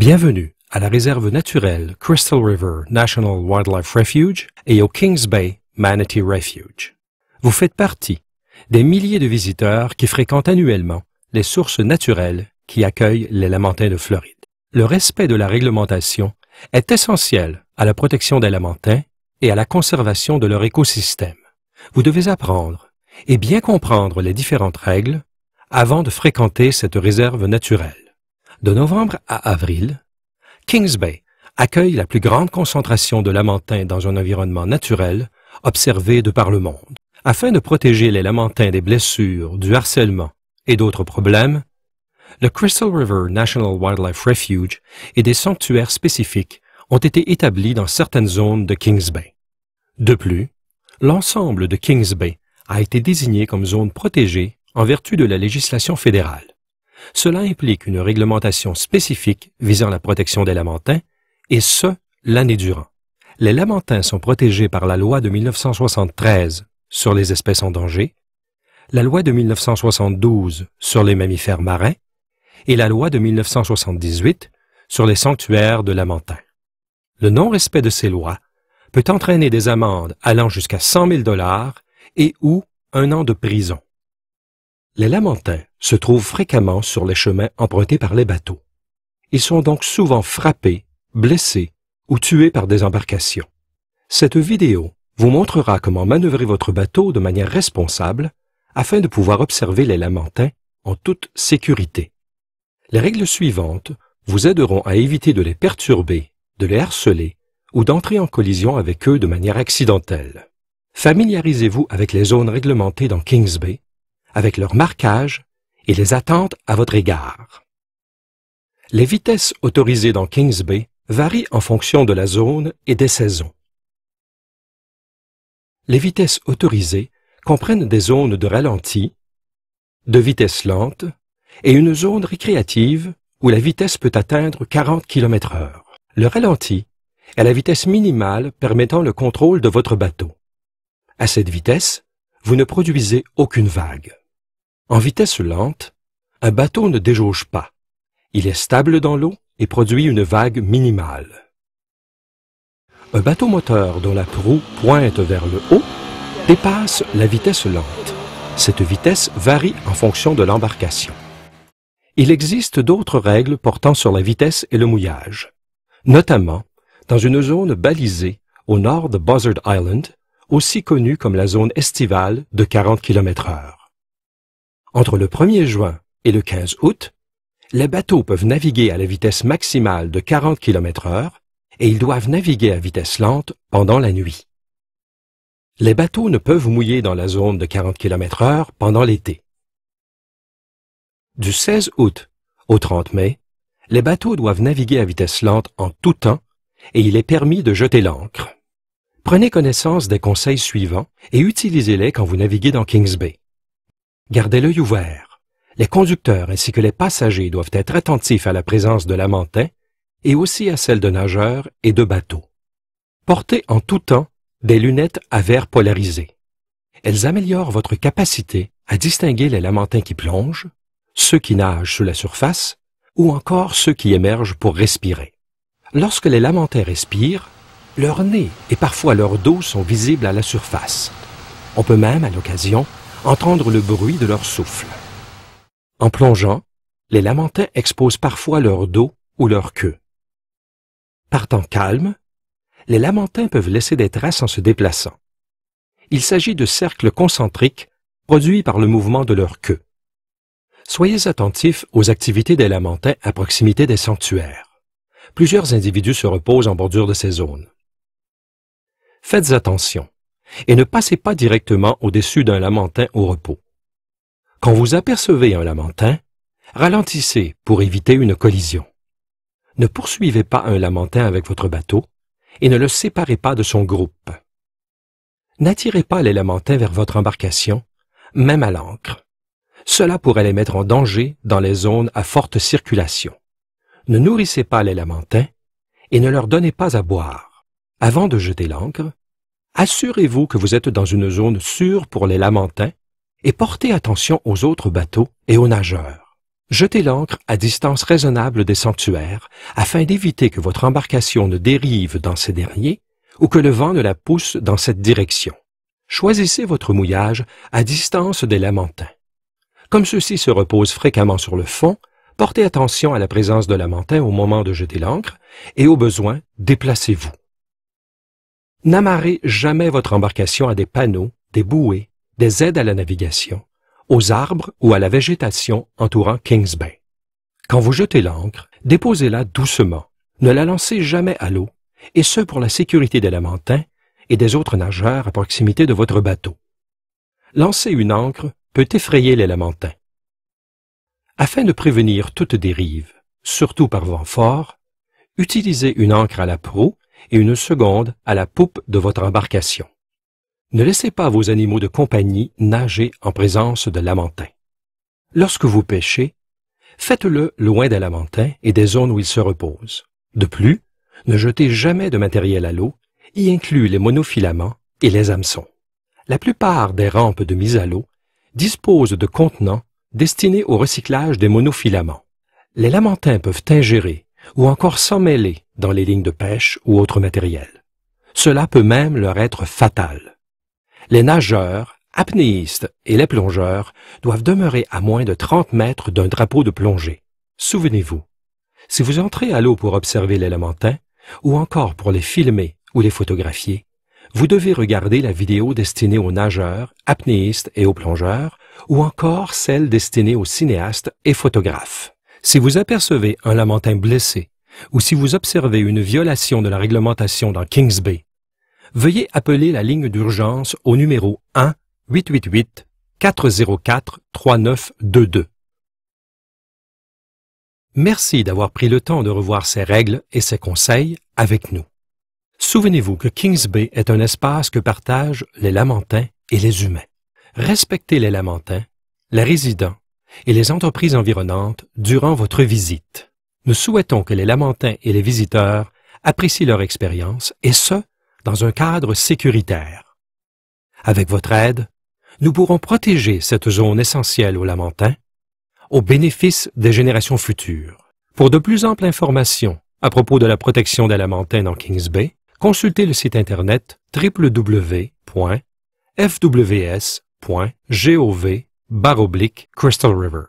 Bienvenue à la réserve naturelle Crystal River National Wildlife Refuge et au Kings Bay Manatee Refuge. Vous faites partie des milliers de visiteurs qui fréquentent annuellement les sources naturelles qui accueillent les lamantins de Floride. Le respect de la réglementation est essentiel à la protection des lamantins et à la conservation de leur écosystème. Vous devez apprendre et bien comprendre les différentes règles avant de fréquenter cette réserve naturelle. De novembre à avril, Kings Bay accueille la plus grande concentration de lamantins dans un environnement naturel observé de par le monde. Afin de protéger les lamantins des blessures, du harcèlement et d'autres problèmes, le Crystal River National Wildlife Refuge et des sanctuaires spécifiques ont été établis dans certaines zones de Kings Bay. De plus, l'ensemble de Kings Bay a été désigné comme zone protégée en vertu de la législation fédérale. Cela implique une réglementation spécifique visant la protection des lamantins, et ce, l'année durant. Les lamantins sont protégés par la loi de 1973 sur les espèces en danger, la loi de 1972 sur les mammifères marins et la loi de 1978 sur les sanctuaires de lamantins. Le non-respect de ces lois peut entraîner des amendes allant jusqu'à 100 000 $ et ou 1 an de prison. Les lamantins se trouvent fréquemment sur les chemins empruntés par les bateaux. Ils sont donc souvent frappés, blessés ou tués par des embarcations. Cette vidéo vous montrera comment manœuvrer votre bateau de manière responsable afin de pouvoir observer les lamantins en toute sécurité. Les règles suivantes vous aideront à éviter de les perturber, de les harceler ou d'entrer en collision avec eux de manière accidentelle. Familiarisez-vous avec les zones réglementées dans Kings Bay, avec leurs marquages et les attentes à votre égard. Les vitesses autorisées dans Kings Bay varient en fonction de la zone et des saisons. Les vitesses autorisées comprennent des zones de ralenti, de vitesse lente et une zone récréative où la vitesse peut atteindre 40 km/h. Le ralenti est la vitesse minimale permettant le contrôle de votre bateau. À cette vitesse, vous ne produisez aucune vague. En vitesse lente, un bateau ne déjauge pas. Il est stable dans l'eau et produit une vague minimale. Un bateau moteur dont la proue pointe vers le haut dépasse la vitesse lente. Cette vitesse varie en fonction de l'embarcation. Il existe d'autres règles portant sur la vitesse et le mouillage, notamment dans une zone balisée au nord de Buzzard Island, aussi connue comme la zone estivale de 40 km/h. Entre le 1er juin et le 15 août, les bateaux peuvent naviguer à la vitesse maximale de 40 km/h et ils doivent naviguer à vitesse lente pendant la nuit. Les bateaux ne peuvent mouiller dans la zone de 40 km/h pendant l'été. Du 16 août au 30 mai, les bateaux doivent naviguer à vitesse lente en tout temps et il est permis de jeter l'ancre. Prenez connaissance des conseils suivants et utilisez-les quand vous naviguez dans Kings Bay. Gardez l'œil ouvert. Les conducteurs ainsi que les passagers doivent être attentifs à la présence de lamantins et aussi à celle de nageurs et de bateaux. Portez en tout temps des lunettes à verre polarisé. Elles améliorent votre capacité à distinguer les lamantins qui plongent, ceux qui nagent sous la surface ou encore ceux qui émergent pour respirer. Lorsque les lamantins respirent, leur nez et parfois leur dos sont visibles à la surface. On peut même, à l'occasion, entendre le bruit de leur souffle. En plongeant, les lamantins exposent parfois leur dos ou leur queue. Par temps calme, les lamantins peuvent laisser des traces en se déplaçant. Il s'agit de cercles concentriques produits par le mouvement de leur queue. Soyez attentifs aux activités des lamantins à proximité des sanctuaires. Plusieurs individus se reposent en bordure de ces zones. Faites attention et ne passez pas directement au-dessus d'un lamantin au repos. Quand vous apercevez un lamantin, ralentissez pour éviter une collision. Ne poursuivez pas un lamantin avec votre bateau et ne le séparez pas de son groupe. N'attirez pas les lamantins vers votre embarcation, même à l'ancre. Cela pourrait les mettre en danger dans les zones à forte circulation. Ne nourrissez pas les lamantins et ne leur donnez pas à boire. Avant de jeter l'ancre, assurez-vous que vous êtes dans une zone sûre pour les lamantins et portez attention aux autres bateaux et aux nageurs. Jetez l'ancre à distance raisonnable des sanctuaires afin d'éviter que votre embarcation ne dérive dans ces derniers ou que le vent ne la pousse dans cette direction. Choisissez votre mouillage à distance des lamentins. Comme ceux-ci se reposent fréquemment sur le fond, portez attention à la présence de lamentins au moment de jeter l'ancre et au besoin, déplacez-vous. N'amarrez jamais votre embarcation à des panneaux, des bouées, des aides à la navigation, aux arbres ou à la végétation entourant Kings Bay. Quand vous jetez l'ancre, déposez-la doucement. Ne la lancez jamais à l'eau, et ce pour la sécurité des lamentins et des autres nageurs à proximité de votre bateau. Lancer une ancre peut effrayer les lamentins. Afin de prévenir toute dérive, surtout par vent fort, utilisez une ancre à la proue et une seconde à la poupe de votre embarcation. Ne laissez pas vos animaux de compagnie nager en présence de lamentins. Lorsque vous pêchez, faites-le loin des lamentins et des zones où ils se reposent. De plus, ne jetez jamais de matériel à l'eau, y inclut les monofilaments et les hameçons. La plupart des rampes de mise à l'eau disposent de contenants destinés au recyclage des monofilaments. Les lamentins peuvent ingérer ou encore s'emmêler dans les lignes de pêche ou autres matériels. Cela peut même leur être fatal. Les nageurs, apnéistes et les plongeurs doivent demeurer à moins de 30 mètres d'un drapeau de plongée. Souvenez-vous, si vous entrez à l'eau pour observer les lamentins, ou encore pour les filmer ou les photographier, vous devez regarder la vidéo destinée aux nageurs, apnéistes et aux plongeurs, ou encore celle destinée aux cinéastes et photographes. Si vous apercevez un lamentin blessé, ou si vous observez une violation de la réglementation dans Kings Bay, veuillez appeler la ligne d'urgence au numéro 1-888-404-3922. Merci d'avoir pris le temps de revoir ces règles et ces conseils avec nous. Souvenez-vous que Kings Bay est un espace que partagent les lamentins et les humains. Respectez les lamentins, les résidents et les entreprises environnantes durant votre visite. Nous souhaitons que les lamentins et les visiteurs apprécient leur expérience, et ce, dans un cadre sécuritaire. Avec votre aide, nous pourrons protéger cette zone essentielle aux lamentins au bénéfice des générations futures. Pour de plus amples informations à propos de la protection des lamentins dans Kings Bay, consultez le site internet www.fws.gov/Crystal River.